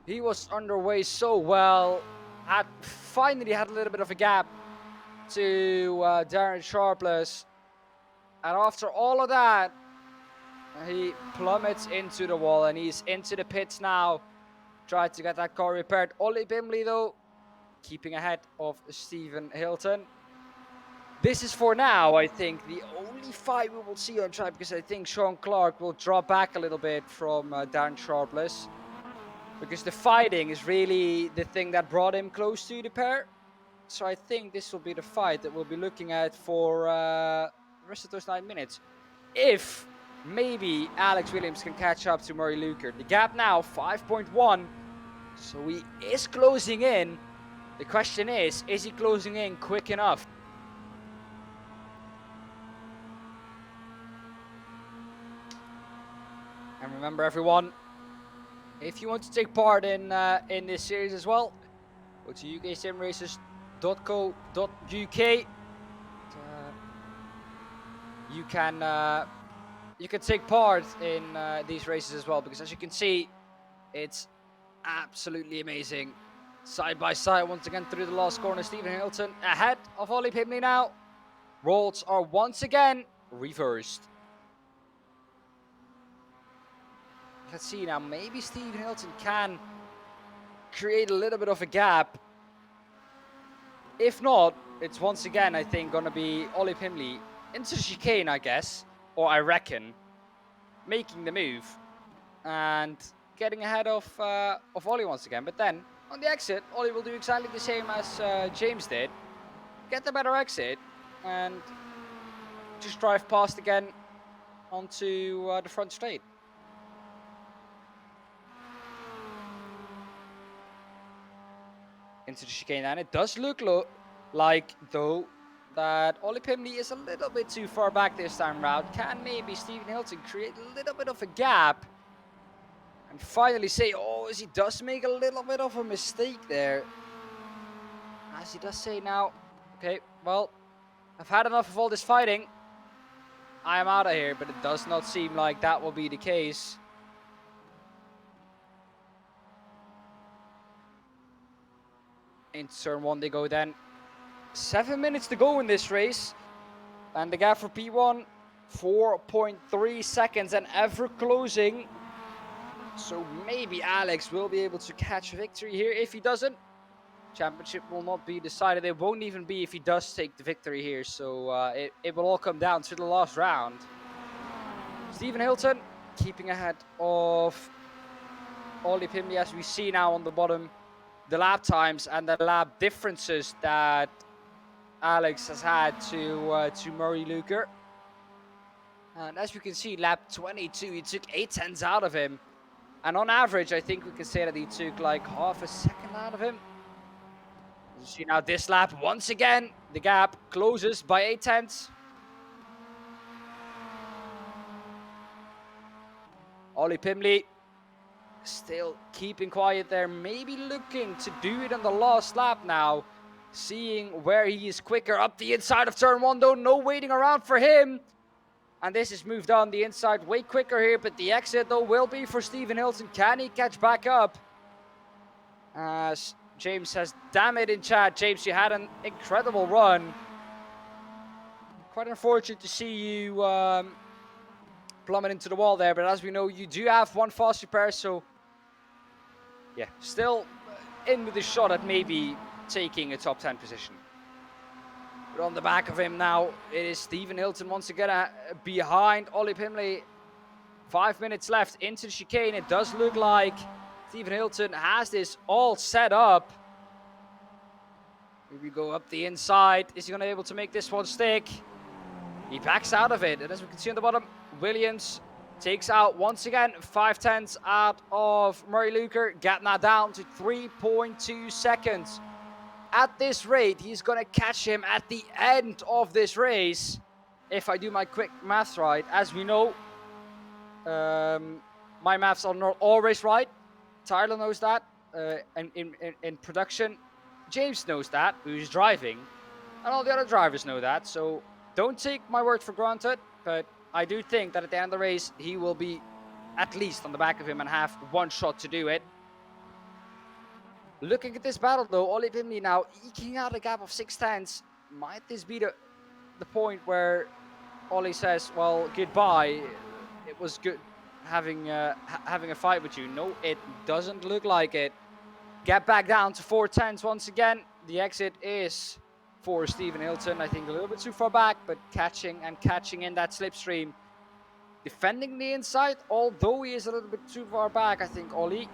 Speaker 1: he was underway so well. Finally had a little bit of a gap to Darren Sharpless. And after all of that, he plummets into the wall, and he's into the pits now. Tried to get that car repaired. Ollie Pimley, though, keeping ahead of Stephen Hilton. This is for now, I think, the only fight we will see on track, because I think Sean Clark will drop back a little bit from Darren Sharpless, because the fighting is really the thing that brought him close to the pair. So I think this will be the fight that we'll be looking at for the rest of those 9 minutes. If maybe Alex Williams can catch up to Murray Luker. The gap now, 5.1. So he is closing in. The question is he closing in quick enough? And remember, everyone, if you want to take part in this series as well, go to uksimracers.co.uk. You can take part in these races as well, because as you can see, it's absolutely amazing. Side by side once again through the last corner. Stephen Hilton ahead of Ollie Pimley now. Roles are once again reversed. Let's see now, maybe Stephen Hilton can create a little bit of a gap. If not, it's once again, I think, going to be Ollie Pimley into the chicane, I guess, or I reckon, making the move and getting ahead of Ollie once again. But then On the exit, Ollie will do exactly the same as James did. Get the better exit and just drive past again onto the front straight. Into the chicane, and it does look like, though, that Ollie Pimley is a little bit too far back this time round. Can maybe Stephen Hilton create a little bit of a gap and finally say, oh, as he does make a little bit of a mistake there. As he does say now, okay, well, I've had enough of all this fighting. I am out of here, but it does not seem like that will be the case. Into turn 1 they go then. 7 minutes to go in this race. And the gap for P1, 4.3 seconds and ever closing. So maybe Alex will be able to catch a victory here. If he doesn't, championship will not be decided. It won't even be if he does take the victory here. So it will all come down to the last round. Stephen Hilton keeping ahead of Ollie Pimley, as we see now on the bottom. The lap times and the lap differences that Alex has had to Murray Luker. And as we can see, lap 22, he took 8/10 out of him. And on average, I think we can say that he took like half a second out of him. As you see now, this lap, once again, the gap closes by 8/10. Ollie Pimley still keeping quiet there, maybe looking to do it on the last lap now. Seeing where he is quicker up the inside of turn 1, though. No waiting around for him. And this is moved on the inside way quicker here, but the exit, though, will be for Stephen Hilton. Can he catch back up? As James says, damn it in chat. James, you had an incredible run. Quite unfortunate to see you plummet into the wall there, but as we know, you do have one fast repair, so yeah, still in with a shot at maybe taking a top 10 position. But on the back of him now, it is Stephen Hilton once again behind Ollie Pimley. 5 minutes left into the chicane. It does look like Stephen Hilton has this all set up. Here we go up the inside. Is he going to be able to make this one stick? He backs out of it. And as we can see on the bottom, Williams takes out once again 5/10 out of Murray Luker. Gap now down to 3.2 seconds. At this rate, he's going to catch him at the end of this race. If I do my quick maths right. As we know, my maths are not always right. Tyler knows that. In production, James knows that, who's driving. And all the other drivers know that. So don't take my word for granted. But I do think that at the end of the race, he will be at least on the back of him and have one shot to do it. Looking at this battle, though, Ollie Pimley now eking out a gap of 6/10. Might this be the point where Ollie says, well, goodbye. It was good having a fight with you. No, it doesn't look like it. Gap back down to 4/10 once again. The exit is for Stephen Hilton. I think a little bit too far back, but catching in that slipstream. Defending the inside, although he is a little bit too far back, I think Ollie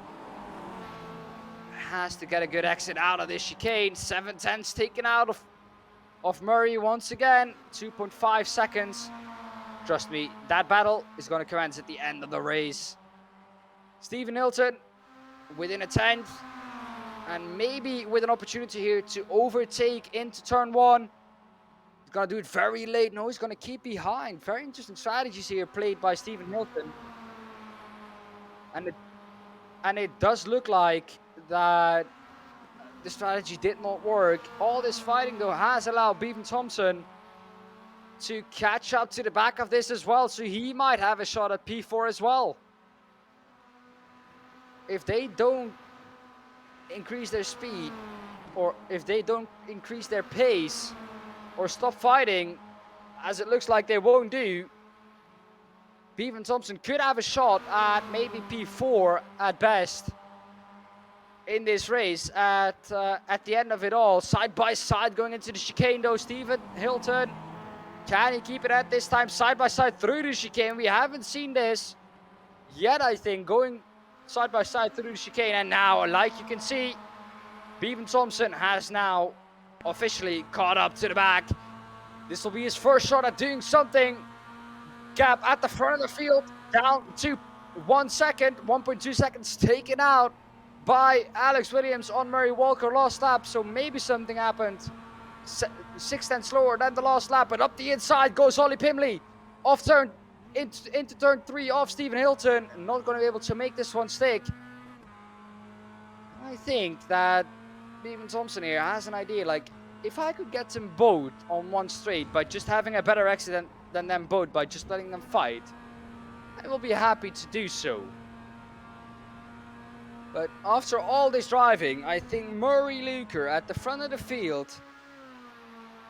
Speaker 1: has to get a good exit out of this chicane. 7/10 taken out of Murray once again. 2.5 seconds. Trust me, that battle is going to commence at the end of the race. Stephen Hilton within a 10th. And maybe with an opportunity here to overtake into turn 1. He's going to do it very late. No, he's going to keep behind. Very interesting strategies here played by Stephen Hilton. And it does look like that the strategy did not work. All this fighting, though, has allowed Bevan Thompson to catch up to the back of this as well. So he might have a shot at P4 as well. If they don't increase their speed, or if they don't increase their pace, or stop fighting, as it looks like they won't do, Bevan Thompson could have a shot at maybe P4 at best in this race at the end of it all. Side by side going into the chicane, though. Stephen Hilton, can he keep it at this time? Side by side through the chicane. We haven't seen this yet, I think, going side by side through the chicane. And now, like you can see, Bevan Thompson has now officially caught up to the back. This will be his first shot at doing something. Gap at the front of the field, down to 1 second, 1.2 seconds taken out by Alex Williams on Murray Walker last lap. So maybe something happened. 6/10 slower than the last lap, but up the inside goes Ollie Pimley. Off turn, into turn 3 off Stephen Hilton. Not going to be able to make this one stick. I think that Bevan Thompson here has an idea, like, if I could get them both on one straight by just having a better exit than them both, by just letting them fight, I will be happy to do so. But after all this driving, I think Murray Luker at the front of the field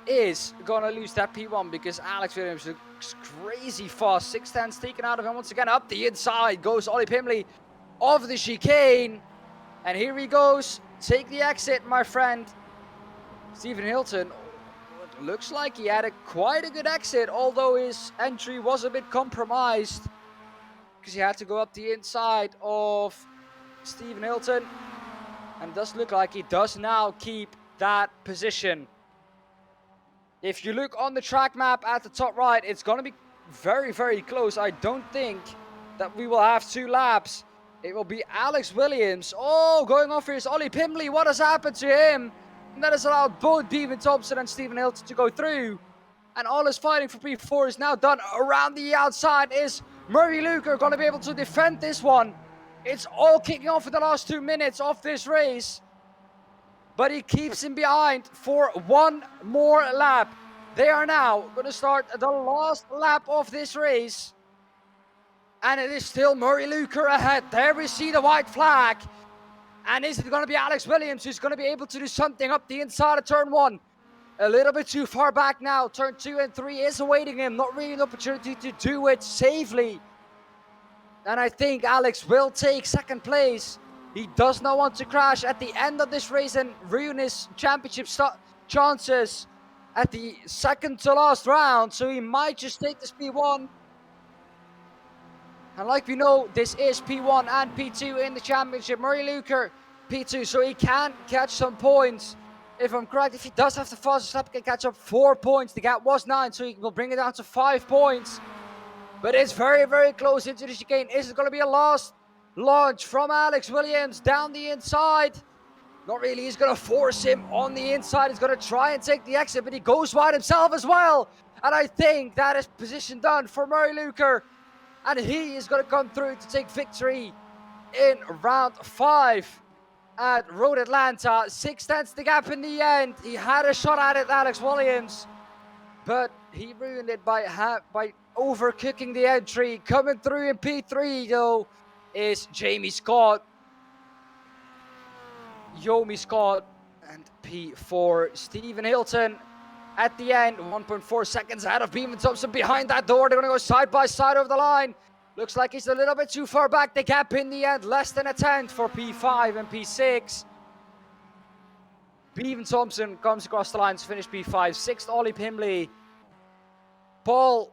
Speaker 1: is gonna lose that P1 because Alex Williams looks crazy fast. 6/10 taken out of him once again. Up the inside goes Ollie Pimley of the chicane. And here he goes. Take the exit, my friend. Stephen Hilton, it looks like he had quite a good exit, although his entry was a bit compromised because he had to go up the inside of Stephen Hilton. And it does look like he does now keep that position. If you look on the track map at the top right, it's going to be very, very close. I don't think that we will have 2 laps. It will be Alex Williams. Oh, going off here is Ollie Pimley. What has happened to him? And that has allowed both Bevan Thompson and Stephen Hilton to go through. And all his fighting for P4 is now done. Around the outside is Murray Luker going to be able to defend this one. It's all kicking off in the last 2 minutes of this race. But he keeps him behind for 1 more lap. They are now going to start the last lap of this race. And it is still Murray Luker ahead. There we see the white flag. And is it going to be Alex Williams who's going to be able to do something up the inside of turn 1? A little bit too far back now. Turn 2 and 3 is awaiting him. Not really an opportunity to do it safely. And I think Alex will take second place. He does not want to crash at the end of this race and ruin his championship chances at the second to last round. So he might just take this P1. And like we know, this is P1 and P2 in the championship. Murray Luker, P2, so he can catch some points. If I'm correct, if he does have the fastest lap, he can catch up 4 points. The gap was 9, so he will bring it down to 5 points. But it's very, very close into the chicane. Is it going to be a last launch from Alex Williams down the inside? Not really. He's going to force him on the inside. He's going to try and take the exit, but he goes wide himself as well. And I think that is position done for Murray Luker. And he is going to come through to take victory in round 5 at Road Atlanta. 6/10 the gap in the end. He had a shot at it, Alex Williams, but he ruined it by overcooking the entry. Coming through in P3, though, is Yomi Scott, and P4, Stephen Hilton. At the end, 1.4 seconds ahead of Bevan Thompson behind that door. They're going to go side by side over the line. Looks like he's a little bit too far back. The gap in the end, less than a tenth for P5 and P6. Bevan Thompson comes across the line to finish P5. 6th, Ollie Pimley. Paul,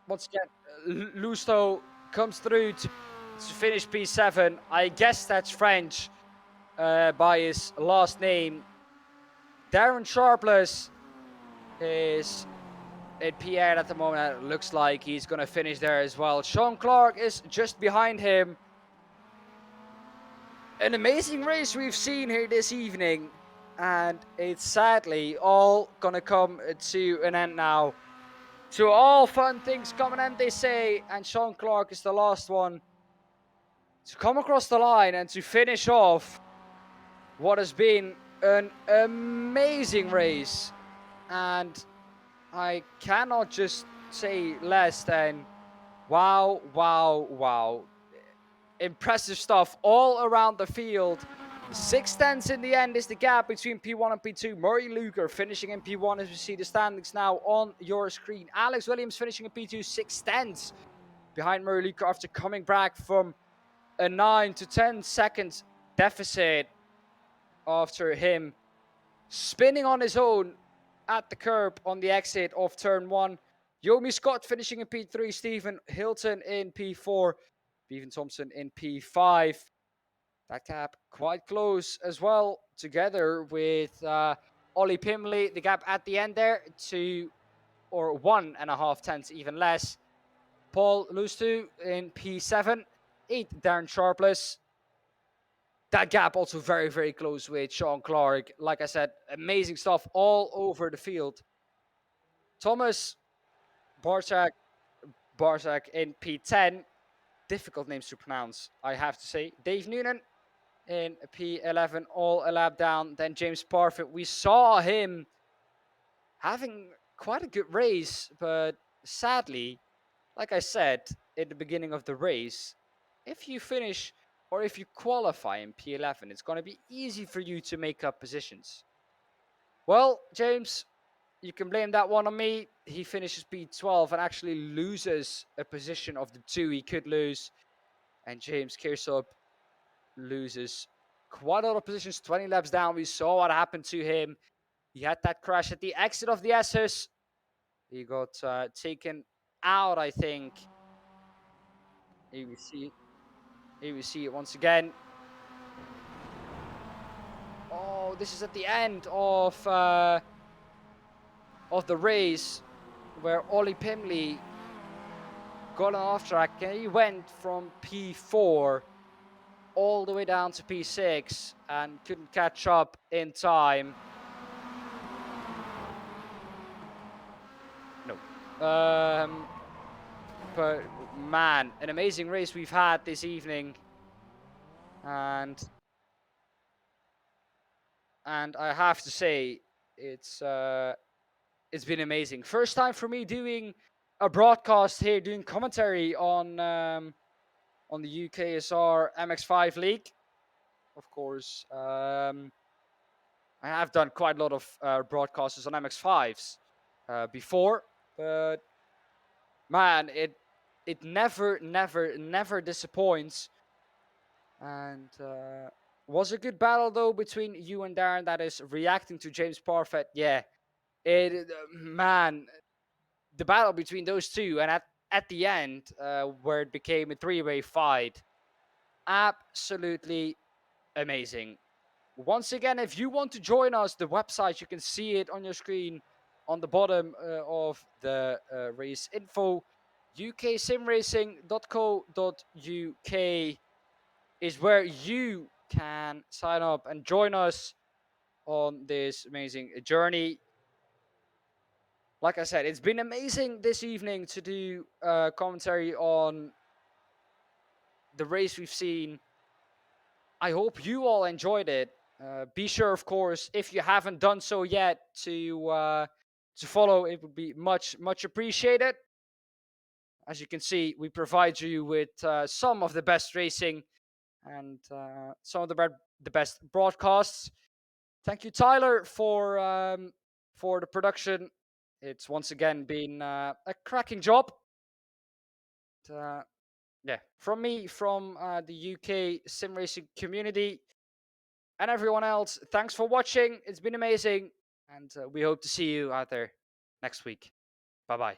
Speaker 1: once again, Lousteau comes through to finish P7. I guess that's French by his last name. Darren Sharpless is in P8 at the moment. It looks like he's going to finish there as well. Sean Clark is just behind him. An amazing race we've seen here this evening, and it's sadly all going to come to an end now. To all fun things come an end, they say, and Sean Clark is the last one to come across the line and to finish off what has been an amazing race. And I cannot just say less than wow, wow, wow. Impressive stuff all around the field. 6/10 in the end is the gap between P1 and P2. Murray Luker finishing in P1 as we see the standings now on your screen. Alex Williams finishing in P2, 6/10 behind Murray Luker after coming back from a 9 to 10 seconds deficit after him spinning on his own at the curb on the exit of turn 1. Yomi Scott finishing in P3, Stephen Hilton in P4, Bevan Thompson in P5. That gap quite close as well together with Ollie Pimley. The gap at the end there, 1.5 tenths, even less. Paul Lustu in P7, 8th Darren Sharpless. That gap also very, very close with Sean Clark. Like I said, amazing stuff all over the field. Thomas Barzak in P10. Difficult names to pronounce, I have to say. Dave Noonan in P11, all a lap down. Then James Parfitt. We saw him having quite a good race, but sadly, like I said at the beginning of the race, if you finish or if you qualify in P11, it's going to be easy for you to make up positions. Well, James, you can blame that one on me. He finishes P12 and actually loses a position of the two he could lose. And James Kirsop loses quite a lot of positions, 20 laps down. We saw what happened to him. He had that crash at the exit of the SS. He got taken out, I think. Here we see it once again. Oh, this is at the end of the race where Ollie Pimley got an off track and he went from P4 all the way down to P6 and couldn't catch up in time. No. But man, an amazing race we've had this evening. And I have to say, it's been amazing. First time for me doing a broadcast here, doing commentary on the UKSR MX5 league. Of course, I have done quite a lot of broadcasts on MX5s before, but man, it never disappoints. And was a good battle though between you and Darren. That is reacting to James Parfitt. Yeah, man, the battle between those two, and at the end, where it became a three-way fight, absolutely amazing. Once again, if you want to join us, the website, you can see it on your screen on the bottom of the race info. uksimracing.co.uk is where you can sign up and join us on this amazing journey. Like I said, it's been amazing this evening to do commentary on the race we've seen. I hope you all enjoyed it. Be sure, of course, if you haven't done so yet, to follow. It would be much appreciated. As you can see, we provide you with some of the best racing and some of the best broadcasts. Thank you, Tyler, for the production. It's once again been a cracking job. Yeah, from me, from the UK sim racing community, and everyone else, thanks for watching. It's been amazing, and we hope to see you out there next week. Bye bye.